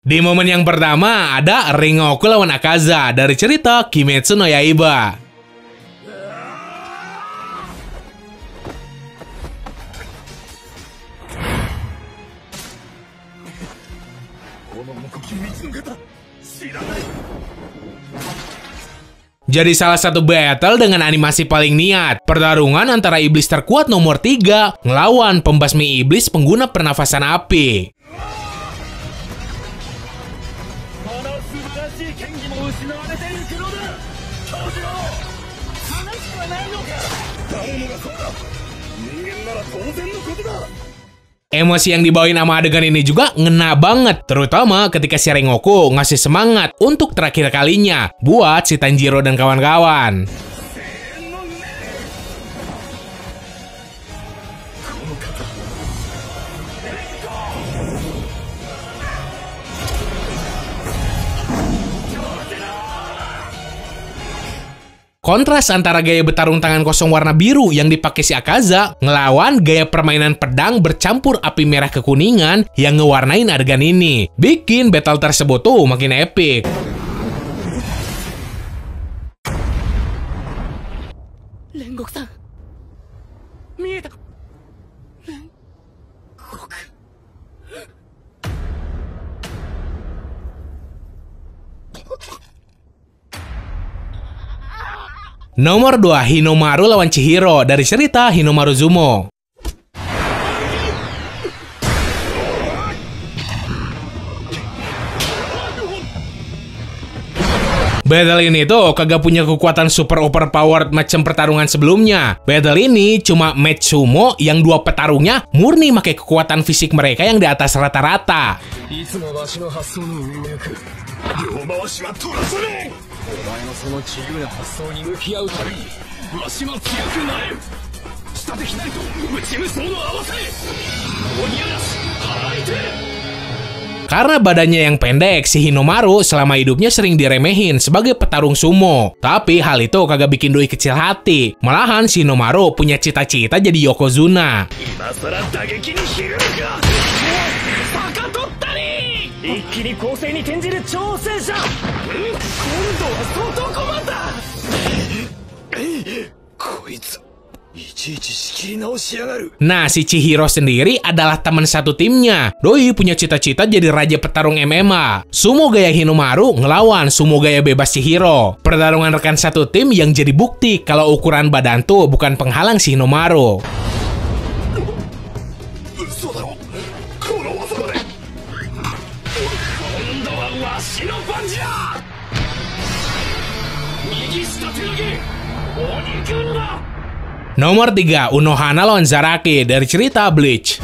Di momen yang pertama ada Rengoku lawan Akaza dari cerita Kimetsu no Yaiba. Jadi salah satu battle dengan animasi paling niat. Pertarungan antara iblis terkuat nomor 3 ngelawan pembasmi iblis pengguna pernafasan api. Emosi yang dibawain sama adegan ini juga ngena banget, terutama ketika si Rengoku ngasih semangat untuk terakhir kalinya buat si Tanjiro dan kawan-kawan. Kontras antara gaya bertarung tangan kosong warna biru yang dipakai si Akaza ngelawan gaya permainan pedang bercampur api merah kekuningan yang ngewarnain adegan ini. Bikin battle tersebut tuh makin epic. Rengoku-san, mieta. Nomor 2, Hinomaru lawan Chihiro dari cerita Hinomaru Zumo. Battle ini tuh kagak punya kekuatan super overpowered macam pertarungan sebelumnya. Battle ini cuma match sumo yang dua petarungnya murni pakai kekuatan fisik mereka yang di atas rata-rata. Karena badannya yang pendek, si Hinomaru selama hidupnya sering diremehin sebagai petarung sumo. Tapi hal itu kagak bikin doi kecil hati. Malahan si Hinomaru punya cita-cita jadi Yokozuna. Nah, si Chihiro sendiri adalah teman satu timnya. Doi punya cita-cita jadi raja petarung MMA. Sumo gaya Hinomaru ngelawan sumo gaya bebas Chihiro. Pertarungan rekan satu tim yang jadi bukti kalau ukuran badan tuh bukan penghalang si Hinomaru. Nomor 3, Unohana lawan Zaraki dari cerita Bleach.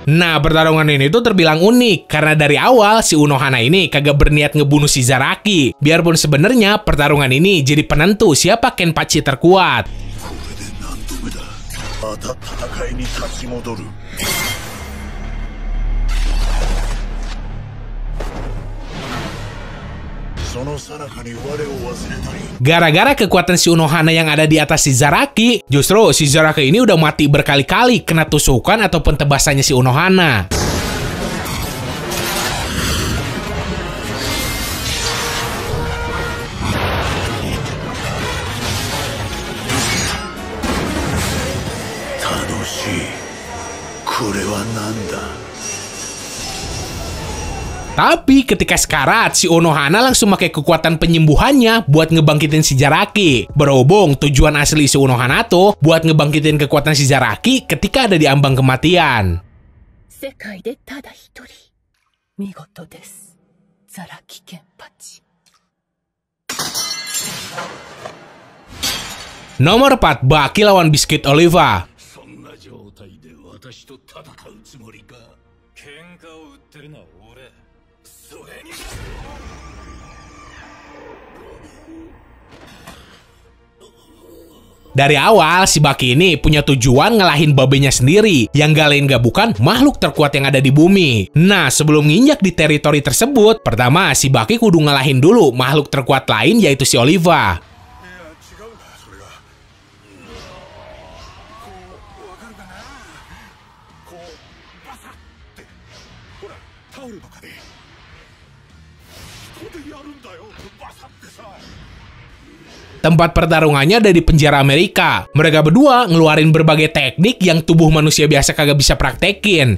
Nah, pertarungan ini tuh terbilang unik karena dari awal si Unohana ini kagak berniat ngebunuh si Zaraki. Biarpun sebenarnya pertarungan ini jadi penentu siapa Kenpachi terkuat. Gara-gara kekuatan si Unohana yang ada di atas si Zaraki, justru si Zaraki ini udah mati berkali-kali kena tusukan ataupun tebasannya si Unohana. Tapi ketika sekarat, si Unohana langsung pakai kekuatan penyembuhannya buat ngebangkitin si Zaraki. Berhubung tujuan asli si Unohana tuh buat ngebangkitin kekuatan si Zaraki ketika ada di ambang kematian. Nomor 4, Baki lawan Biscuit Oliva. Dari awal, si Baki ini punya tujuan ngalahin babenya sendiri, yang gak lain gak bukan makhluk terkuat yang ada di bumi. Nah, sebelum nginjak di teritori tersebut, pertama si Baki kudu ngalahin dulu makhluk terkuat lain, yaitu si Oliva. Tempat pertarungannya ada di penjara Amerika. Mereka berdua ngeluarin berbagai teknik yang tubuh manusia biasa kagak bisa praktekin.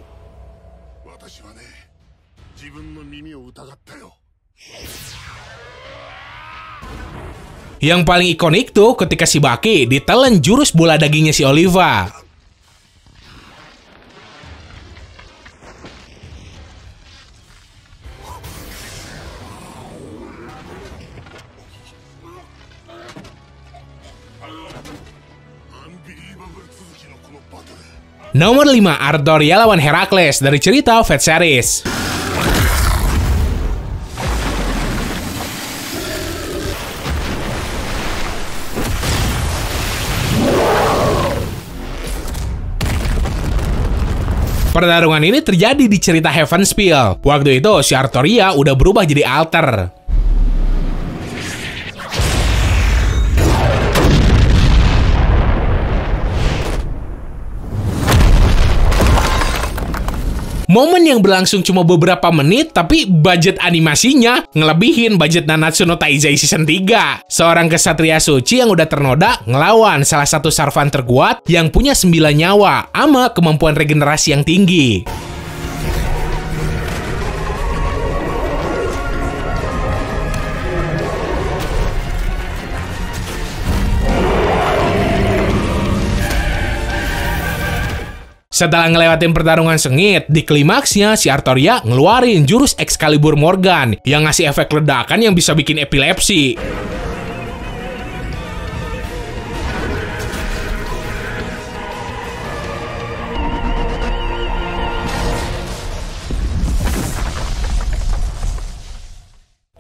Yang paling ikonik tuh ketika si Baki ditelan jurus bola dagingnya si Oliva. Nomor 5, Artoria lawan Herakles dari cerita Fate Series. Pertarungan ini terjadi di cerita Heavenspiel. Waktu itu si Artoria udah berubah jadi alter. Momen yang berlangsung cuma beberapa menit, tapi budget animasinya ngelebihin budget Nanatsu no Taizai Season 3. Seorang kesatria suci yang udah ternoda ngelawan salah satu sarvan terkuat yang punya 9 nyawa, ama kemampuan regenerasi yang tinggi. Setelah ngelewatin pertarungan sengit, di klimaksnya si Artoria ngeluarin jurus Excalibur Morgan yang ngasih efek ledakan yang bisa bikin epilepsi.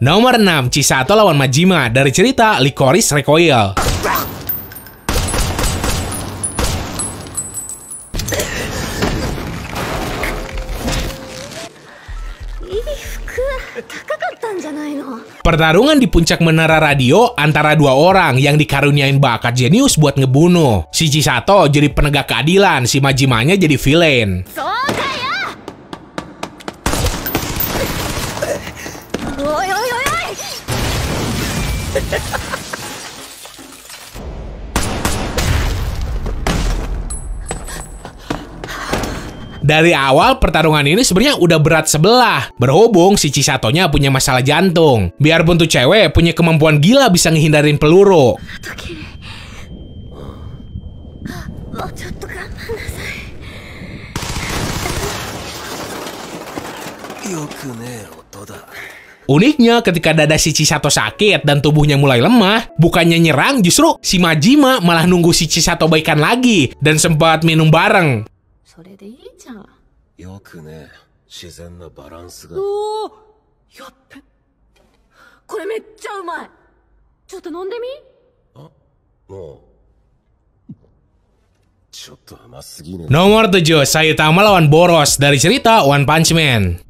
Nomor 6, Chisato lawan Majima dari cerita Licorice Recoil. Pertarungan di puncak menara radio antara dua orang yang dikaruniain bakat jenius buat ngebunuh. Si Chisato jadi penegak keadilan, si Majimanya jadi villain. Dari awal pertarungan ini sebenarnya udah berat sebelah. Berhubung si Chisatonya punya masalah jantung. Biarpun tuh cewek punya kemampuan gila bisa ngehindarin peluru. Uniknya ketika dada si Chisato sakit dan tubuhnya mulai lemah, bukannya nyerang, justru si Majima malah nunggu si Chisato baikan lagi dan sempat minum bareng. Nomor 7, Saitama lawan Boros dari cerita One Punch Man.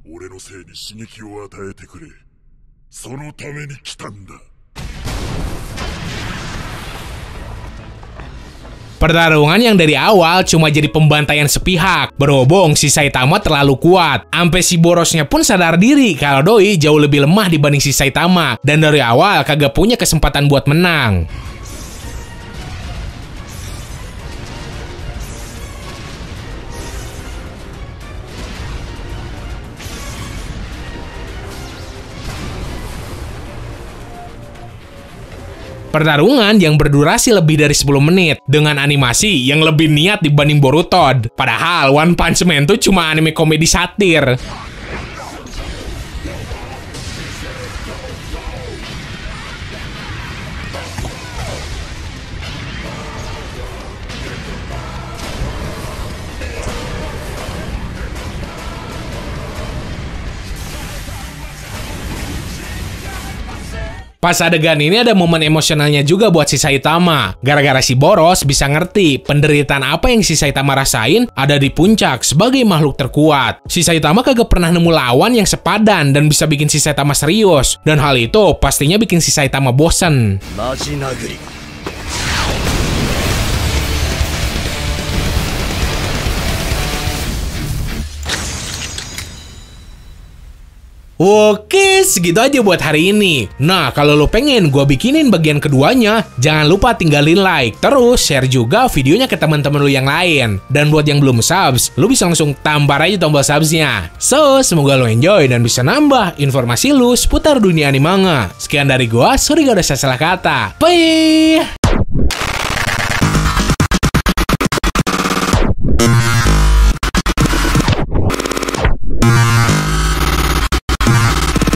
Pertarungan yang dari awal cuma jadi pembantaian sepihak. Berhubung si Saitama terlalu kuat, sampai si Borosnya pun sadar diri kalau doi jauh lebih lemah dibanding si Saitama, dan dari awal kagak punya kesempatan buat menang. Pertarungan yang berdurasi lebih dari 10 menit dengan animasi yang lebih niat dibanding Boruto. Padahal One Punch Man tuh cuma anime komedi satir. Pas adegan ini ada momen emosionalnya juga buat si Saitama. Gara-gara si Boros bisa ngerti penderitaan apa yang si Saitama rasain ada di puncak sebagai makhluk terkuat. Si Saitama kagak pernah nemu lawan yang sepadan dan bisa bikin si Saitama serius. Dan hal itu pastinya bikin si Saitama bosen. Oke, segitu aja buat hari ini. Nah, kalau lo pengen gue bikinin bagian keduanya, jangan lupa tinggalin like, terus share juga videonya ke teman-teman lo yang lain. Dan buat yang belum subs, lo bisa langsung tampar aja tombol subsnya. So, semoga lo enjoy dan bisa nambah informasi lo seputar dunia anime manga. Sekian dari gue, sorry gak ada salah kata. Bye!